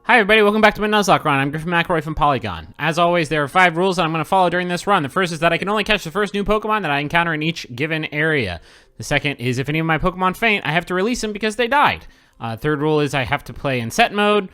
Hi everybody, welcome back to my Nuzlocke run. I'm Griffin McElroy from Polygon. As always, there are 5 rules that I'm going to follow during this run. The first is that I can only catch the first new Pokemon that I encounter in each given area. The second is if any of my Pokemon faint, I have to release them because they died. Third rule is I have to play in set mode.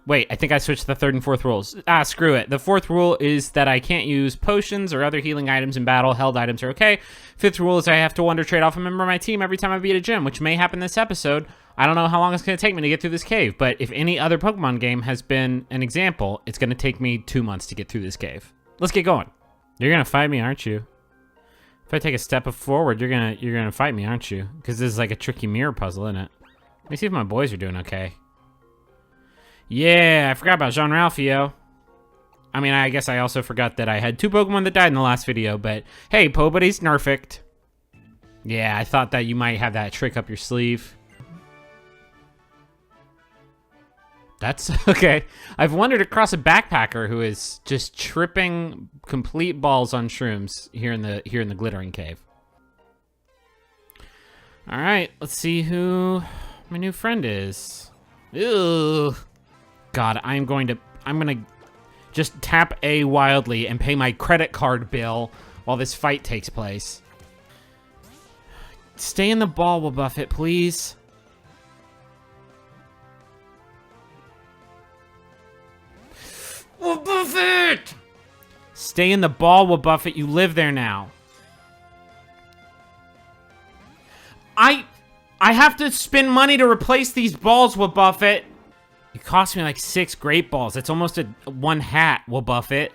Wait, I think I switched the third and fourth rules. Screw it. The fourth rule is that I can't use potions or other healing items in battle. Held items are okay. Fifth rule is I have to wonder trade off a member of my team every time I beat a gym, which may happen this episode. I don't know how long it's going to take me to get through this cave, but if any other Pokemon game has been an example, it's going to take me 2 months to get through this cave. Let's get going. You're going to fight me, aren't you? If I take a step forward, you're gonna fight me, aren't you? Because this is like a tricky mirror puzzle, isn't it? Let me see if my boys are doing okay. Yeah, I forgot about Jean-Ralphio. I mean, I guess I also forgot that I had 2 Pokemon that died in the last video, but hey, Pobody's nerfed. Yeah, I thought that you might have that trick up your sleeve. That's okay. I've wandered across a backpacker who is just tripping complete balls on shrooms here in the glittering cave. All right, let's see who my new friend is. Ew. God, I'm gonna just tap A wildly and pay my credit card bill while this fight takes place. Stay in the ball, Buffett, please. Buffett! Stay in the ball, Buffett. You live there now. I have to spend money to replace these balls, Buffett. It cost me like 6 great balls. It's almost a 1 hat, Buffett.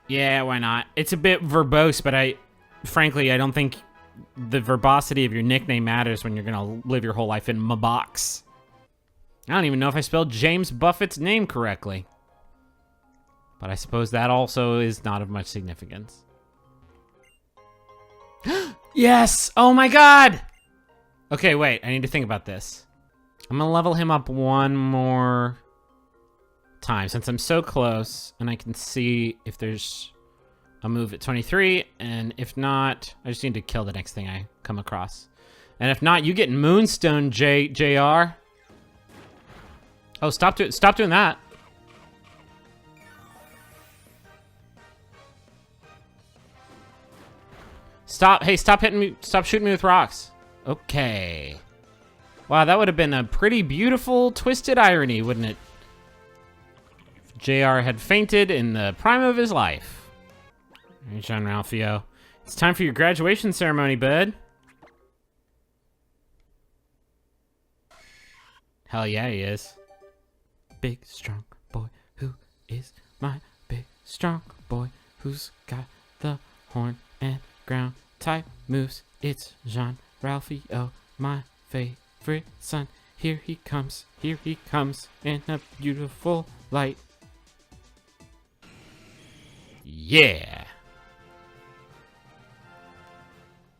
Yeah, why not? It's a bit verbose, but frankly, I don't think the verbosity of your nickname matters when you're gonna live your whole life in my box. I don't even know if I spelled James Buffett's name correctly. But I suppose that also is not of much significance. Yes! Oh my god! Okay, wait. I need to think about this. I'm gonna level him up 1 more time since I'm so close and I can see if there's a move at 23, and if not, I just need to kill the next thing I come across. And if not, you get Moonstone, JR. Oh, stop doing that. Stop hitting me, stop shooting me with rocks. Okay. Wow, that would have been a pretty beautiful twisted irony, wouldn't it? If JR had fainted in the prime of his life. All right, Jean-Ralphio. It's time for your graduation ceremony, bud. Hell yeah, he is. Big, strong boy, who is my big, strong boy, who's got the horn and ground type moves. It's Jean-Ralphio, my favorite son. Here he comes in a beautiful light. Yeah.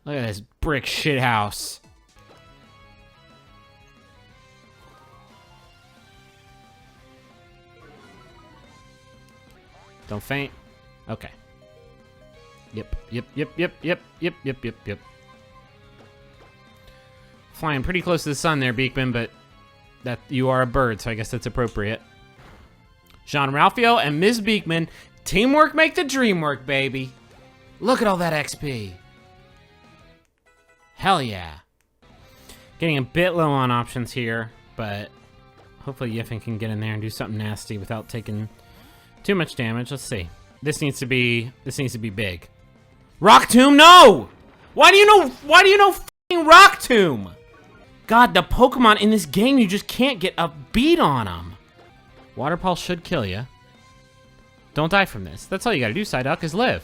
Look at this brick shit house. Don't faint. Okay. Yep. Flying pretty close to the sun there, Beekman, but that you are a bird, so I guess that's appropriate. Jean-Ralphio and Ms. Beekman, teamwork make the dream work, baby. Look at all that XP. Hell yeah. Getting a bit low on options here, but hopefully Yiffin can get in there and do something nasty without taking too much damage. Let's see. This needs to be big. Rock Tomb, no! Why do you know f***ing Rock Tomb? God, the Pokemon in this game, you just can't get a beat on them. Water Pulse should kill you. Don't die from this. That's all you gotta do, Psyduck, is live.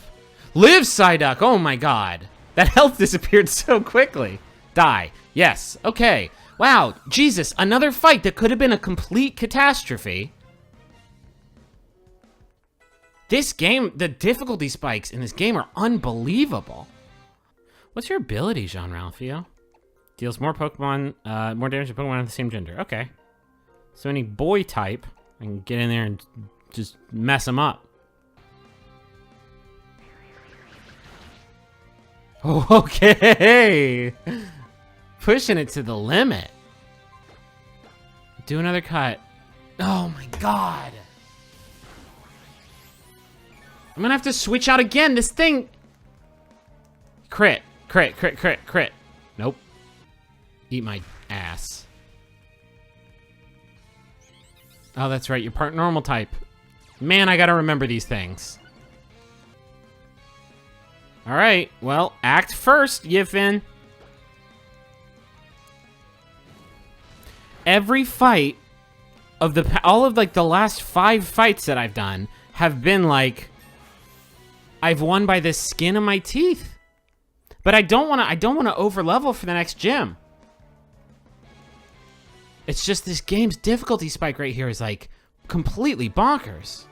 Live, Psyduck! Oh my god. That health disappeared so quickly. Die. Yes. Okay. Wow. Jesus. Another fight that could have been a complete catastrophe. This game, the difficulty spikes in this game are unbelievable. What's your ability, Jean-Ralphio? Deals more Pokemon, more damage to Pokemon of the same gender. Okay. So any boy type, I can get in there and just mess them up. Oh, okay. Pushing it to the limit. Do another cut. Oh my god. I'm gonna have to switch out again. This thing. Crit. Crit, crit, crit, crit. Nope. Eat my ass. Oh, that's right. You're part normal type. Man, I gotta remember these things. All right. Well, act first, Yiffin. Every fight of all of like the last 5 fights that I've done have been like I've won by the skin of my teeth. But I don't want to over level for the next gym. It's just this game's difficulty spike right here is like completely bonkers.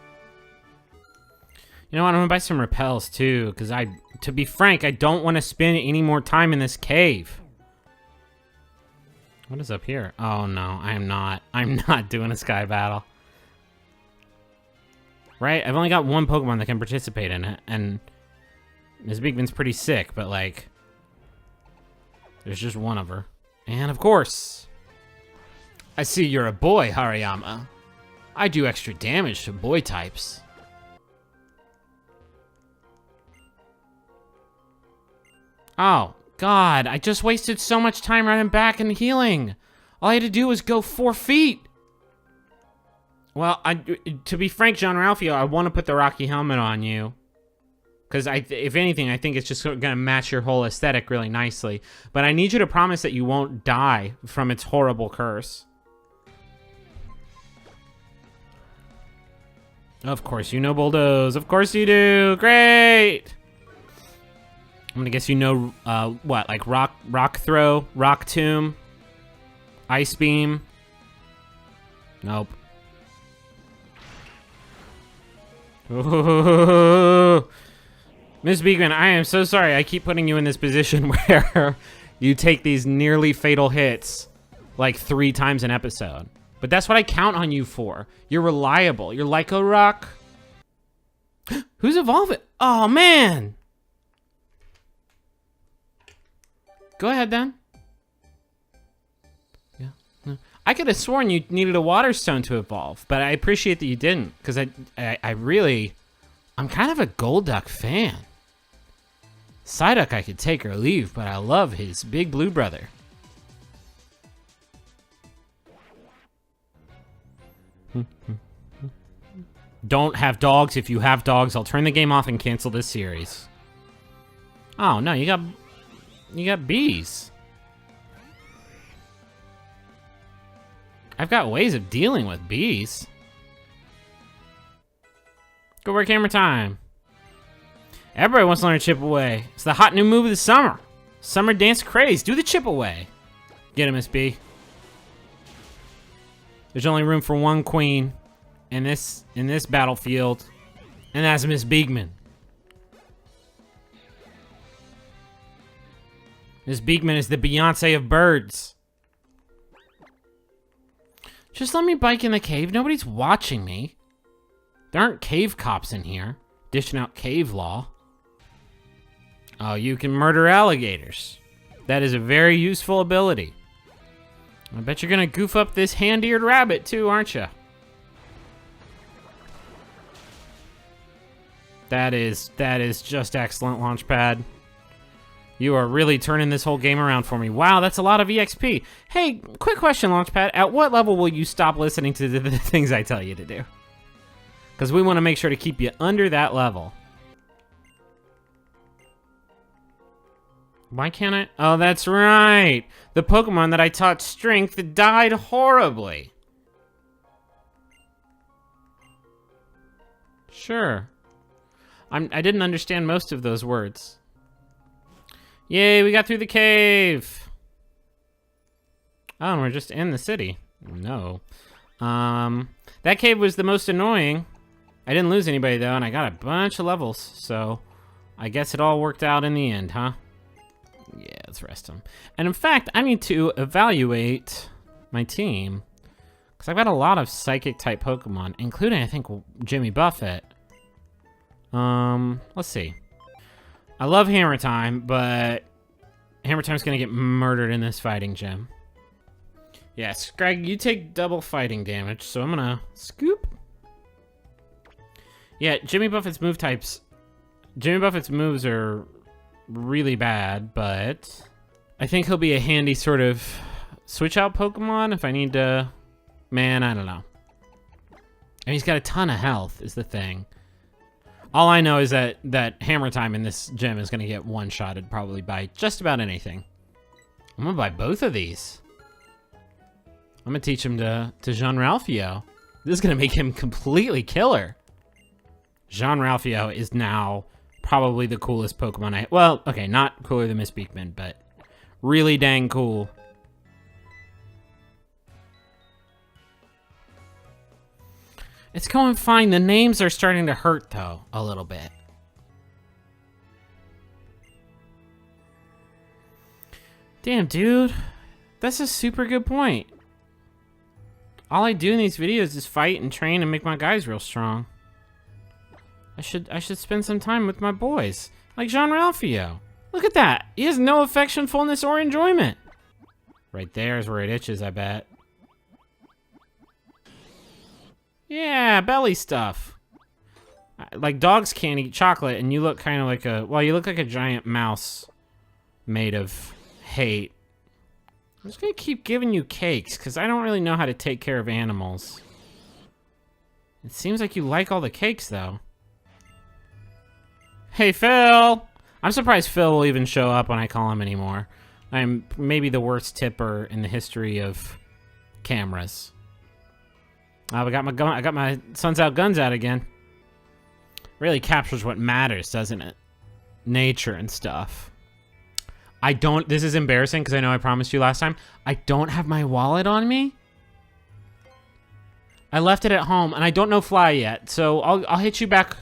You know what? I'm gonna buy some repels too, because to be frank, I don't want to spend any more time in this cave. What is up here? Oh no, I'm not doing a sky battle. Right? I've only got one Pokemon that can participate in it, and Ms. Beekman's pretty sick, but like, there's just one of her. And of course, I see you're a boy, Hariyama. I do extra damage to boy types. Oh, God, I just wasted so much time running back and healing. All I had to do was go 4 feet. Well, to be frank, John Ralphio, I want to put the Rocky helmet on you. Because if anything, I think it's just going to match your whole aesthetic really nicely. But I need you to promise that you won't die from its horrible curse. Of course you know Bulldoze. Of course you do. Great. I'm gonna guess you know, what, like rock throw, rock tomb, ice beam. Nope. Ooh. Ms. Beekman, I am so sorry. I keep putting you in this position where you take these nearly fatal hits like 3 times an episode. But that's what I count on you for. You're reliable. You're like a rock. Who's evolving? Oh, man. Go ahead, then. Yeah. No. I could have sworn you needed a water stone to evolve, but I appreciate that you didn't, because I'm kind of a Golduck fan. Psyduck I could take or leave, but I love his big blue brother. Don't have dogs. If you have dogs, I'll turn the game off and cancel this series. Oh, no, you got bees. I've got ways of dealing with bees. Go work hammer time. Everybody wants to learn chip away. It's the hot new move of the summer. Summer dance craze. Do the chip away. Get him, Miss B. There's only room for one queen in this battlefield, and that's Miss Beekman. Miss Beekman is the Beyonce of birds. Just let me bike in the cave. Nobody's watching me. There aren't cave cops in here, dishing out cave law. Oh, you can murder alligators. That is a very useful ability. I bet you're gonna goof up this hand-eared rabbit too, aren't you? That is just excellent, Launchpad. You are really turning this whole game around for me. Wow, that's a lot of EXP. Hey, quick question, Launchpad. At what level will you stop listening to the things I tell you to do? Because we want to make sure to keep you under that level. Why can't I? Oh, that's right. The Pokemon that I taught strength died horribly. Sure. I didn't understand most of those words. Yay, we got through the cave. Oh, and we're just in the city. No. That cave was the most annoying. I didn't lose anybody, though, and I got a bunch of levels, so I guess it all worked out in the end, huh? Yeah, let's rest him. And in fact, I need to evaluate my team, because I've got a lot of Psychic-type Pokemon, including, I think, JimmyBuffett. Let's see. I love Hammer Time, but Hammer Time's gonna get murdered in this fighting gym. Yes, Greg, you take double fighting damage, so I'm gonna scoop. Yeah, Jimmy Buffett's move types. Jimmy Buffett's moves are really bad, but I think he'll be a handy sort of switch out Pokemon if I need to. Man, I don't know. And he's got a ton of health, is the thing. All I know is that Hammer Time in this gym is gonna get one-shotted probably by just about anything. I'm gonna buy both of these. I'm gonna teach him to Jean-Ralphio. This is gonna make him completely killer. Jean-Ralphio is now probably the coolest Pokemon well, okay, not cooler than Miss Beekman, but really dang cool. It's going fine. The names are starting to hurt, though, a little bit. Damn, dude. That's a super good point. All I do in these videos is fight and train and make my guys real strong. I should spend some time with my boys. Like Jean-Ralphio. Look at that. He has no affection, fullness, or enjoyment. Right there is where it itches, I bet. Yeah, belly stuff. Like dogs can't eat chocolate, and you look kind of like a, well, you look like a giant mouse made of hate. I'm just gonna keep giving you cakes, because I don't really know how to take care of animals. It seems like you like all the cakes, though. Hey, Phil! I'm surprised Phil will even show up when I call him anymore. I'm maybe the worst tipper in the history of cameras. I got my gun. I got my Suns Out guns out again. Really captures what matters, doesn't it? Nature and stuff. I don't. This is embarrassing because I know I promised you last time. I don't have my wallet on me. I left it at home, and I don't know Fly yet, so I'll hit you back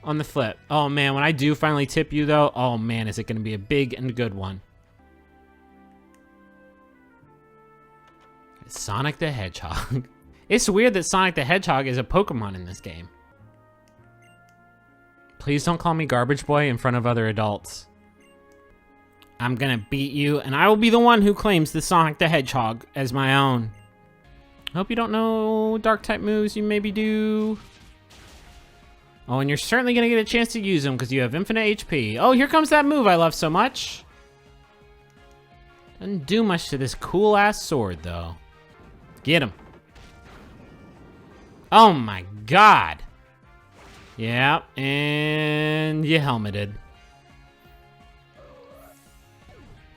on the flip. Oh man, when I do finally tip you though, oh man, is it going to be a big and good one? Sonic the Hedgehog. It's weird that Sonic the Hedgehog is a Pokemon in this game. Please don't call me Garbage Boy in front of other adults. I'm gonna beat you, and I will be the one who claims the Sonic the Hedgehog as my own. I hope you don't know Dark-type moves you maybe do. Oh, and you're certainly gonna get a chance to use them because you have infinite HP. Oh, here comes that move I love so much. Doesn't do much to this cool-ass sword, though. Get him. Oh my god. Yeah, and you helmeted.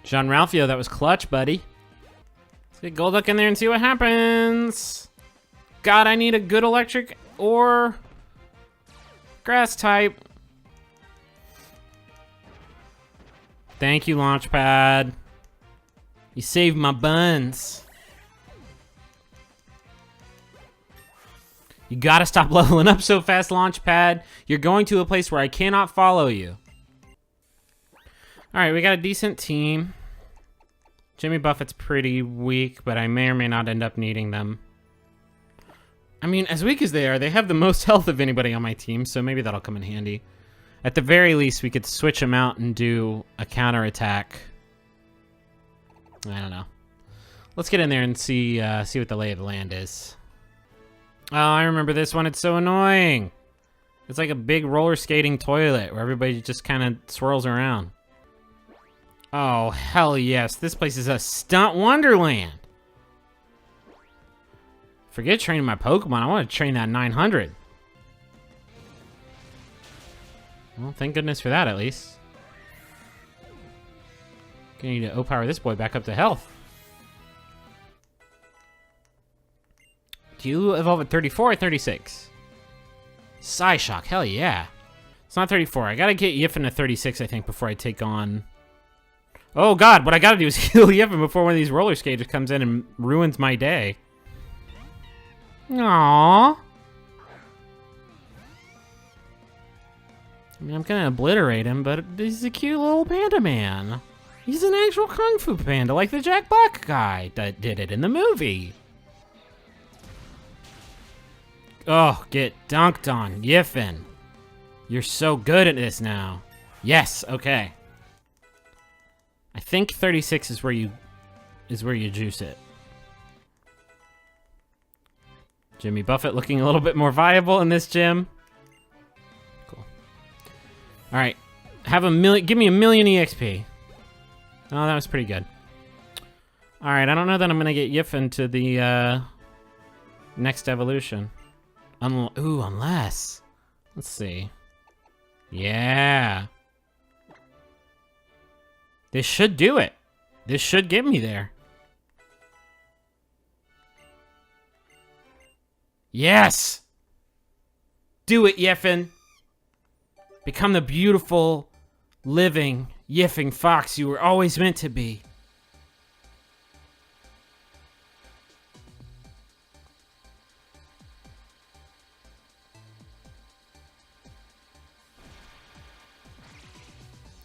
Jean-Ralphio, that was clutch, buddy. Let's get Golduck in there and see what happens. God, I need a good electric or grass type. Thank you, Launchpad. You saved my buns. You gotta stop leveling up so fast, Launchpad. You're going to a place where I cannot follow you. Alright, we got a decent team. Jimmy Buffett's pretty weak, but I may or may not end up needing them. I mean, as weak as they are, they have the most health of anybody on my team, so maybe that'll come in handy. At the very least, we could switch them out and do a counterattack. I don't know. Let's get in there and see what the lay of the land is. Oh, I remember this one. It's so annoying. It's like a big roller skating toilet where everybody just kind of swirls around. Oh, hell yes. This place is a stunt wonderland. Forget training my Pokemon. I want to train that 900. Well, thank goodness for that, at least. Gonna need to O-power this boy back up to health. Do you evolve at 34 or 36? Psyshock, hell yeah. It's not 34. I gotta get Yiffin to 36, I think, before I take on... Oh god, what I gotta do is heal Yiffin before one of these roller skaters comes in and ruins my day. Aww. I mean, I'm gonna obliterate him, but he's a cute little panda man. He's an actual Kung Fu panda, like the Jack Black guy that did it in the movie. Oh, get dunked on, Yiffin. You're so good at this now. Yes, okay. I think 36 is where you juice it. JimmyBuffett looking a little bit more viable in this gym. Cool. All right. Give me a million EXP. Oh, that was pretty good. All right, I don't know that I'm going to get Yiffin to the next evolution. Unless. Let's see. Yeah. This should do it. This should get me there. Yes! Do it, Yiffin. Become the beautiful, living, yiffing fox you were always meant to be.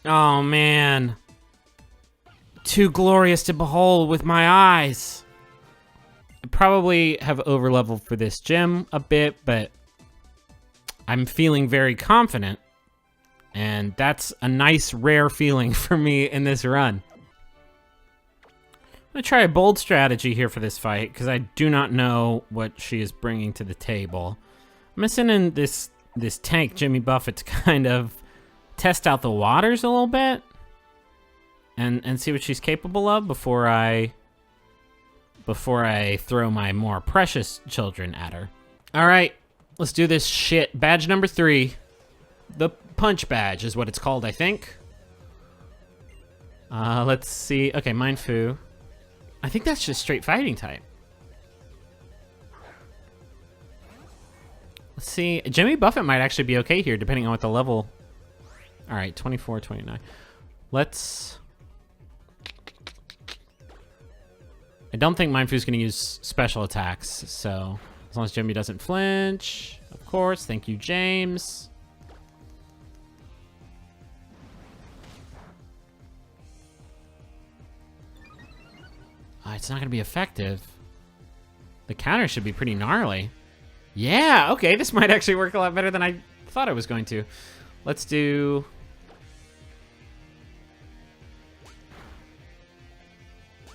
Oh, man. Too glorious to behold with my eyes. I probably have overleveled for this gym a bit, but I'm feeling very confident. And that's a nice, rare feeling for me in this run. I'm going to try a bold strategy here for this fight, because I do not know what she is bringing to the table. I'm going to send in this tank, JimmyBuffett, to kind of test out the waters a little bit and see what she's capable of before I throw my more precious children at her. All right, let's do this shit. Badge number 3. The punch badge is what it's called, I think. Let's see. Okay, Mindfu. I think that's just straight fighting type. Let's see. JimmyBuffett might actually be okay here, depending on what the level. All right, 24, 29. Let's. I don't think Mindfu's going to use special attacks, so as long as Jimmy doesn't flinch, of course. Thank you, James. It's not going to be effective. The counter should be pretty gnarly. Yeah, okay, this might actually work a lot better than I thought it was going to. Let's do...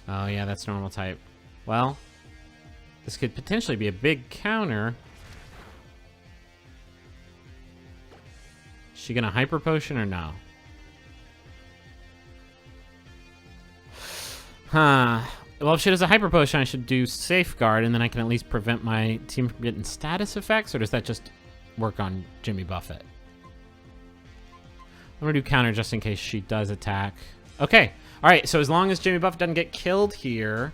Oh, yeah, that's normal type. Well, this could potentially be a big counter. Is she gonna hyper potion or no? Huh. Well, if she does a hyper potion, I should do safeguard, and then I can at least prevent my team from getting status effects, or does that just work on JimmyBuffett? I'm gonna do counter just in case she does attack. Okay. All right, so as long as JimmyBuffett doesn't get killed here,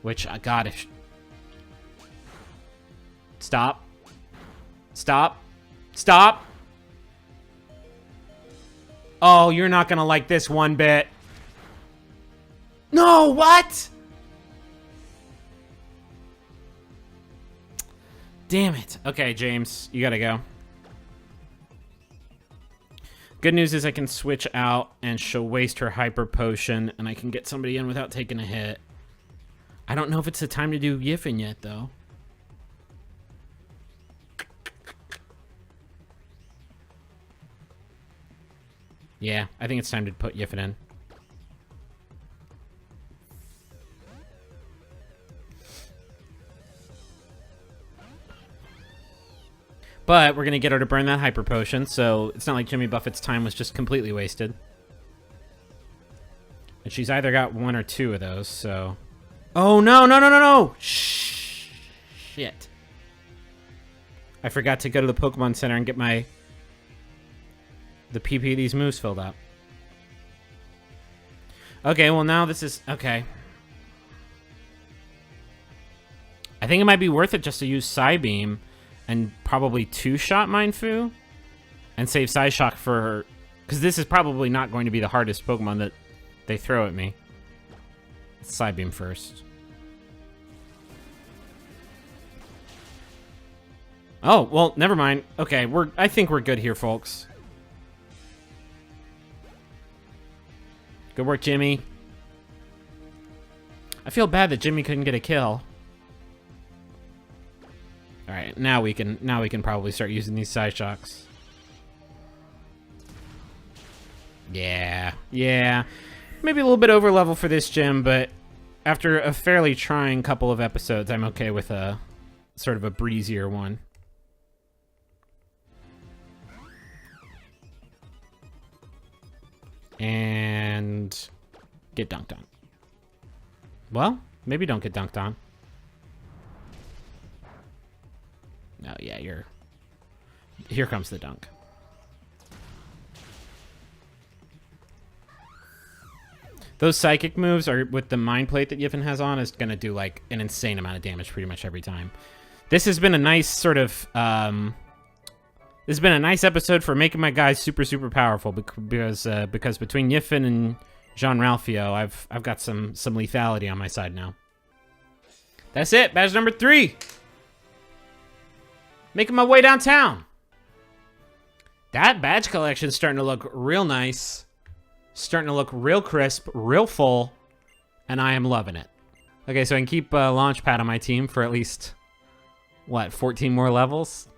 which, God, if... Stop. Stop. Stop. Oh, you're not gonna like this one bit. No, what? Damn it. Okay, James, you gotta go. Good news is I can switch out and she'll waste her hyper potion and I can get somebody in without taking a hit. I don't know if it's the time to do Yiffin yet, though. Yeah, I think it's time to put Yiffin in. But we're going to get her to burn that hyper potion, so it's not like JimmyBuffett's time was just completely wasted. And she's either got 1 or 2 of those, so... Oh, no, no, no, no, no! Shit. I forgot to go to the Pokemon Center and get the PP of these moves filled up. Okay, well now this is... Okay. I think it might be worth it just to use Psybeam and probably 2-shot Mindfu and save Psyshock for her, because this is probably not going to be the hardest Pokemon that they throw at me. Let's Psybeam first. Oh, well, never mind. Okay, I think we're good here, folks. Good work, Jimmy. I feel bad that Jimmy couldn't get a kill. All right, now we can probably start using these Psyshocks. Yeah. Maybe a little bit over level for this gym, but after a fairly trying couple of episodes, I'm okay with a sort of a breezier one. And get dunked on. Well, maybe don't get dunked on. No, yeah, here comes the dunk. Those psychic moves are with the mind plate that Yiffin has on is gonna do like an insane amount of damage pretty much every time. This has been a nice sort of this has been a nice episode for making my guys super powerful because between Yiffin and Jean Ralphio, I've got some lethality on my side now. That's it, badge number 3. Making my way downtown. That badge collection's starting to look real nice. Starting to look real crisp, real full, and I am loving it. Okay, so I can keep Launchpad on my team for at least, what, 14 more levels?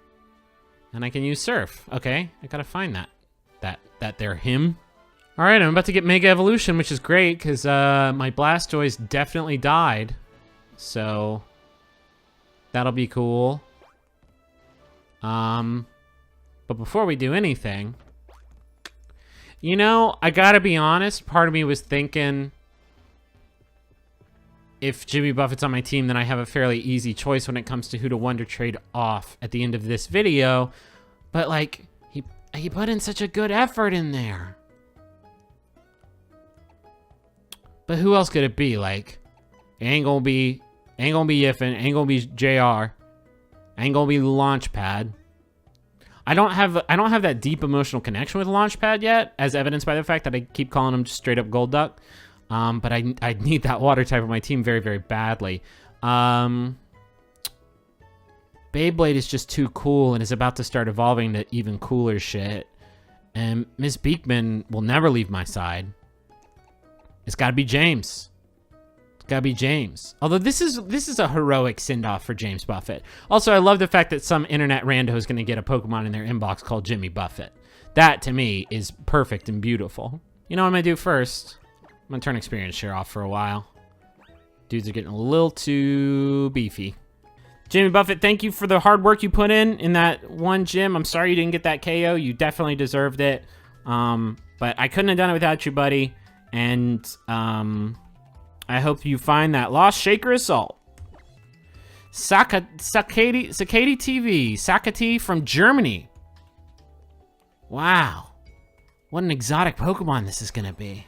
And I can use Surf. Okay, I gotta find that there him. All right, I'm about to get Mega Evolution, which is great, because my Blastoise definitely died. So, that'll be cool. But before we do anything, you know, I gotta be honest, part of me was thinking if JimmyBuffett's on my team, then I have a fairly easy choice when it comes to who to Wonder Trade off at the end of this video. But, like, he put in such a good effort in there. But who else could it be? Like, it ain't gonna be Yiffin, ain't gonna be JR, ain't gonna be Launchpad. I don't have that deep emotional connection with Launchpad yet, as evidenced by the fact that I keep calling him just straight up Golduck. But I need that water type of my team very badly. Beyblade is just too cool and is about to start evolving to even cooler shit. And Miss Beekman will never leave my side. It's gotta be James. It's gotta be James. Although this is a heroic send-off for James Buffett. Also, I love the fact that some internet rando is gonna get a Pokemon in their inbox called JimmyBuffett. That, to me, is perfect and beautiful. You know what I'm gonna do first? I'm gonna turn Experience Share off for a while. Dudes are getting a little too beefy. JimmyBuffett, thank you for the hard work you put in that one gym. I'm sorry you didn't get that KO. You definitely deserved it. But I couldn't have done it without you, buddy. And I hope you find that Lost Shaker Assault. Sakati TV. Sakati from Germany. Wow. What an exotic Pokemon this is going to be.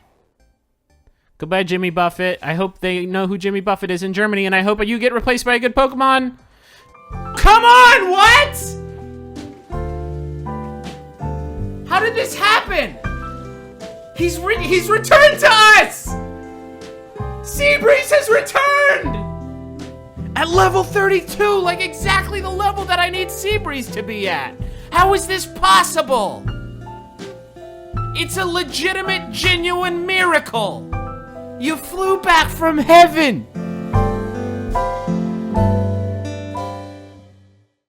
Goodbye, JimmyBuffett. I hope they know who JimmyBuffett is in Germany, and I hope you get replaced by a good Pokemon. Come on, what? How did this happen? He's returned to us! Seabreeze has returned! At level 32, like exactly the level that I need Seabreeze to be at. How is this possible? It's a legitimate, genuine miracle. You flew back from heaven.